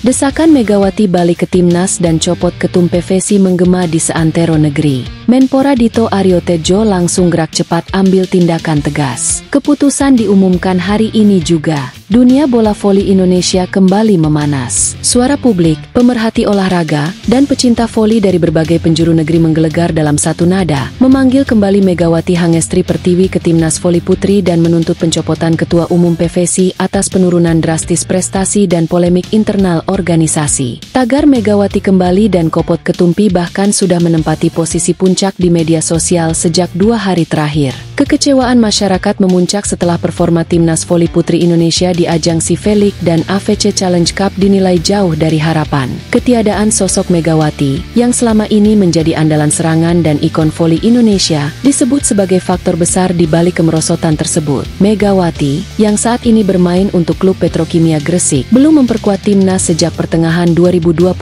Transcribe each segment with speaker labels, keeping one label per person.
Speaker 1: Desakan Megawati balik ke Timnas dan copot ketum PVC menggema di seantero negeri. Menpora Dito Aryo Tejo langsung gerak cepat ambil tindakan tegas. Keputusan diumumkan hari ini juga. Dunia bola voli Indonesia kembali memanas. Suara publik, pemerhati olahraga, dan pecinta voli dari berbagai penjuru negeri menggelegar dalam satu nada, memanggil kembali Megawati Hangestri Pertiwi ke Timnas Voli Putri dan menuntut pencopotan Ketua Umum PVC atas penurunan drastis prestasi dan polemik internal organisasi. Tagar Megawati kembali dan kopot ketumpi bahkan sudah menempati posisi puncak di media sosial sejak 2 hari terakhir. Kekecewaan masyarakat memuncak setelah performa Timnas Voli Putri Indonesia di ajang Civelik dan AVC Challenge Cup dinilai jauh dari harapan. Ketiadaan sosok Megawati, yang selama ini menjadi andalan serangan dan ikon voli Indonesia, disebut sebagai faktor besar di balik kemerosotan tersebut. Megawati, yang saat ini bermain untuk klub Petrokimia Gresik, belum memperkuat Timnas sejak pertengahan 2024.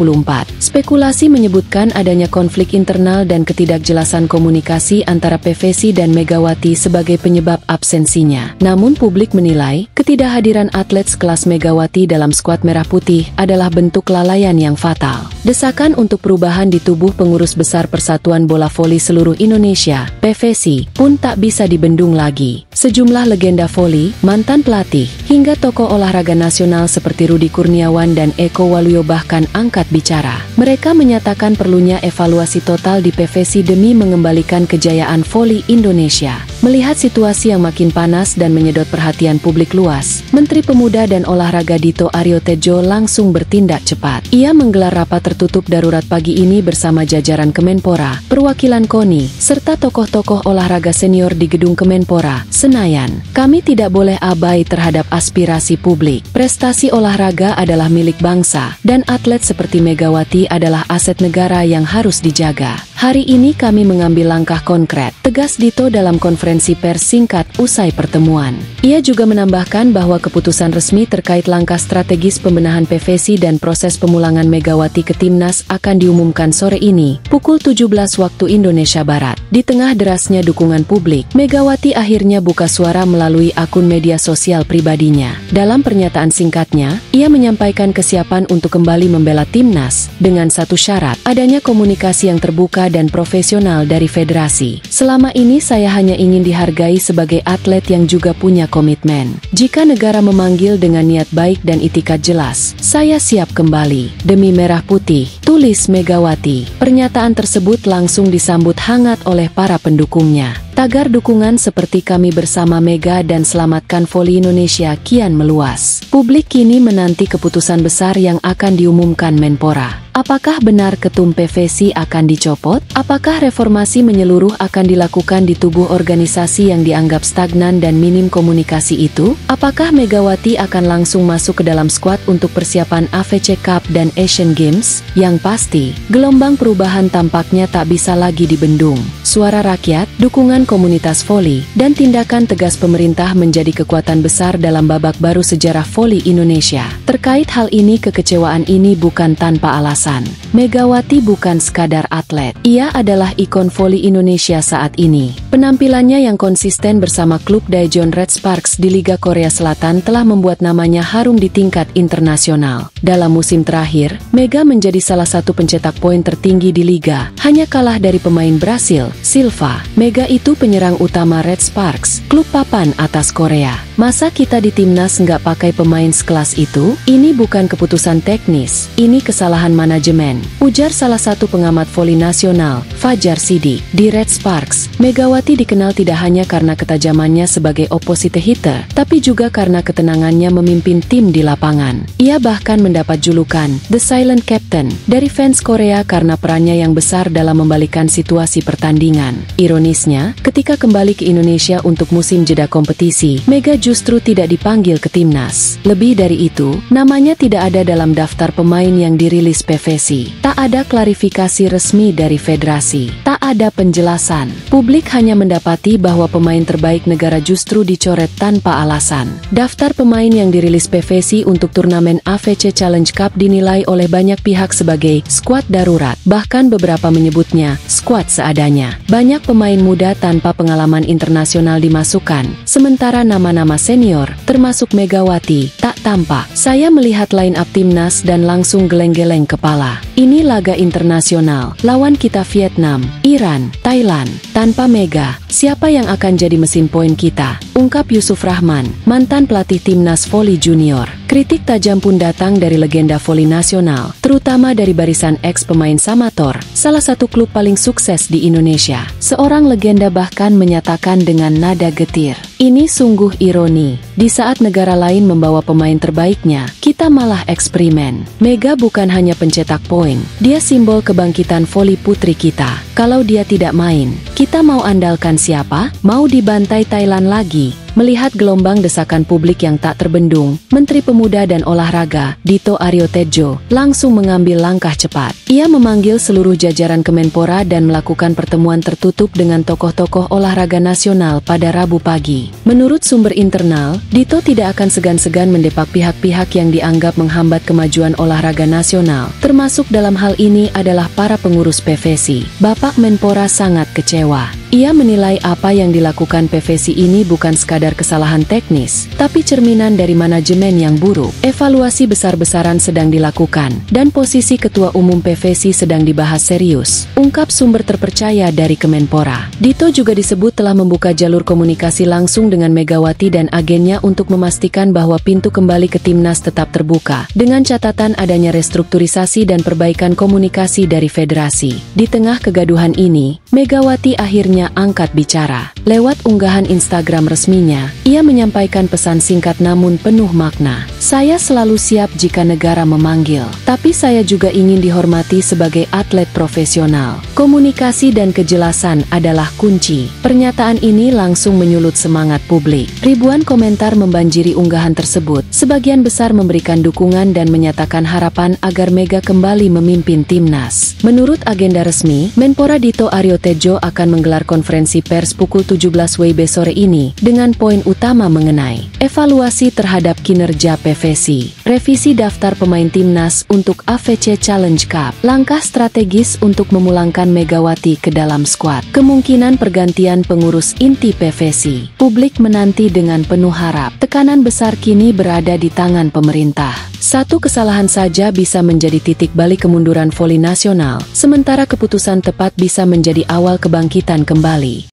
Speaker 1: Spekulasi menyebutkan adanya konflik internal dan ketidakjelasan komunikasi antara PVC dan Megawati sebagai penyebab absensinya. Namun publik menilai, ketidakhadiran atlet sekelas Megawati dalam skuad Merah Putih adalah bentuk kelalaian yang fatal. Desakan untuk perubahan di tubuh pengurus besar Persatuan Bola Voli Seluruh Indonesia, PVC, pun tak bisa dibendung lagi. Sejumlah legenda voli, mantan pelatih, hingga tokoh olahraga nasional seperti Rudi Kurniawan dan Eko Waluyo bahkan angkat bicara. Mereka menyatakan perlunya evaluasi total di PVC demi mengembalikan kejayaan voli Indonesia. Melihat situasi yang makin panas dan menyedot perhatian publik luas, Menteri Pemuda dan Olahraga Dito Aryo Tejo langsung bertindak cepat. Ia menggelar rapat tertutup darurat pagi ini bersama jajaran Kemenpora, perwakilan KONI, serta tokoh-tokoh olahraga senior di Gedung Kemenpora, Senayan. Kami tidak boleh abai terhadap aspirasi publik. Prestasi olahraga adalah milik bangsa, dan atlet seperti Megawati adalah aset negara yang harus dijaga. Hari ini kami mengambil langkah konkret, tegas Dito dalam konferensi pers singkat usai pertemuan. Ia juga menambahkan bahwa keputusan resmi terkait langkah strategis pembenahan PVC dan proses pemulangan Megawati ke Timnas akan diumumkan sore ini, pukul 17 waktu Indonesia Barat. Di tengah derasnya dukungan publik, Megawati akhirnya buka suara melalui akun media sosial pribadinya. Dalam pernyataan singkatnya, ia menyampaikan kesiapan untuk kembali membela Timnas, dengan satu syarat, adanya komunikasi yang terbuka dan profesional dari federasi. Selama ini saya hanya ingin dihargai sebagai atlet yang juga punya komitmen. Jika negara memanggil dengan niat baik dan itikat jelas, saya siap kembali. Demi Merah Putih, tulis Megawati. Pernyataan tersebut langsung disambut hangat oleh para pendukungnya. Tagar dukungan seperti kami bersama Mega dan selamatkan voli Indonesia kian meluas. Publik kini menanti keputusan besar yang akan diumumkan Menpora. Apakah benar ketum PVC akan dicopot? Apakah reformasi menyeluruh akan dilakukan di tubuh organisasi yang dianggap stagnan dan minim komunikasi itu? Apakah Megawati akan langsung masuk ke dalam skuad untuk persiapan AVC Cup dan Asian Games? Yang pasti, gelombang perubahan tampaknya tak bisa lagi dibendung. Suara rakyat, dukungan komunitas voli, dan tindakan tegas pemerintah menjadi kekuatan besar dalam babak baru sejarah voli Indonesia. Terkait hal ini, kekecewaan ini bukan tanpa alasan. Megawati bukan sekadar atlet. Ia adalah ikon voli Indonesia saat ini. Penampilannya yang konsisten bersama klub Daejeon Red Sparks di Liga Korea Selatan telah membuat namanya harum di tingkat internasional. Dalam musim terakhir, Mega menjadi salah satu pencetak poin tertinggi di Liga, hanya kalah dari pemain Brasil, Silva. Mega itu penyerang utama Red Sparks, klub papan atas Korea. Masa kita di Timnas nggak pakai pemain sekelas itu? Ini bukan keputusan teknis, ini kesalahan manajemen, ujar salah satu pengamat voli nasional, Fajar Sidik. Di Red Sparks, Megawati dikenal tidak hanya karena ketajamannya sebagai opposite hitter, tapi juga karena ketenangannya memimpin tim di lapangan. Ia bahkan mendapat julukan The Silent Captain dari fans Korea karena perannya yang besar dalam membalikan situasi pertandingan. Ironisnya, ketika kembali ke Indonesia untuk musim jeda kompetisi, Mega justru tidak dipanggil ke Timnas. Lebih dari itu, namanya tidak ada dalam daftar pemain yang dirilis PVC. Tak ada klarifikasi resmi dari federasi. Tak ada penjelasan. Publik hanya mendapati bahwa pemain terbaik negara justru dicoret tanpa alasan. Daftar pemain yang dirilis PVC untuk turnamen AVC Challenge Cup dinilai oleh banyak pihak sebagai skuad darurat. Bahkan beberapa menyebutnya skuad seadanya. Banyak pemain muda tanpa pengalaman internasional dimasukkan, sementara nama-nama senior, termasuk Megawati, tak tampak. Saya melihat line up timnas dan langsung geleng-geleng kepala. Ini laga internasional, lawan kita Vietnam, Iran, Thailand. Tanpa Mega, siapa yang akan jadi mesin poin kita? Ungkap Yusuf Rahman, mantan pelatih timnas voli junior. Kritik tajam pun datang dari legenda voli nasional, terutama dari barisan ex-pemain Samator, salah satu klub paling sukses di Indonesia. Seorang legenda bahkan menyatakan dengan nada getir, "Ini sungguh ironi, di saat negara lain membawa pemain terbaiknya, kita malah eksperimen." Mega bukan hanya pencetak poin, dia simbol kebangkitan voli putri kita. Kalau dia tidak main, kita mau andalkan siapa? Mau dibantai Thailand lagi? Melihat gelombang desakan publik yang tak terbendung, Menteri Pemuda dan Olahraga, Dito Aryo Tejo, langsung mengambil langkah cepat. Ia memanggil seluruh jajaran Kemenpora dan melakukan pertemuan tertutup dengan tokoh-tokoh olahraga nasional pada Rabu pagi. Menurut sumber internal, Dito tidak akan segan-segan mendepak pihak-pihak yang dianggap menghambat kemajuan olahraga nasional, termasuk dalam hal ini adalah para pengurus PVSI. Bapak Menpora sangat kecewa. Ia menilai apa yang dilakukan PVSI ini bukan sekadar kesalahan teknis, tapi cerminan dari manajemen yang buruk. Evaluasi besar-besaran sedang dilakukan, dan posisi Ketua Umum PVSI sedang dibahas serius, ungkap sumber terpercaya dari Kemenpora. Dito juga disebut telah membuka jalur komunikasi langsung dengan Megawati dan agennya untuk memastikan bahwa pintu kembali ke timnas tetap terbuka, dengan catatan adanya restrukturisasi dan perbaikan komunikasi dari federasi. Di tengah kegaduhan ini, Megawati akhirnya angkat bicara. Lewat unggahan Instagram resminya, ia menyampaikan pesan singkat namun penuh makna. "Saya selalu siap jika negara memanggil, tapi saya juga ingin dihormati sebagai atlet profesional. Komunikasi dan kejelasan adalah kunci." Pernyataan ini langsung menyulut semangat publik. Ribuan komentar membanjiri unggahan tersebut, sebagian besar memberikan dukungan dan menyatakan harapan agar Mega kembali memimpin timnas. Menurut agenda resmi, Menpora Dito Aryo Tejo akan menggelar konferensi pers pukul 17 WIB sore ini dengan poin utama mengenai evaluasi terhadap kinerja PVSI, revisi daftar pemain timnas untuk AFC Challenge Cup, langkah strategis untuk memulangkan Megawati ke dalam skuad, kemungkinan pergantian pengurus inti PVSI. Publik menanti dengan penuh harap. Tekanan besar kini berada di tangan pemerintah. Satu kesalahan saja bisa menjadi titik balik kemunduran voli nasional, sementara keputusan tepat bisa menjadi awal kebangkitan kembali.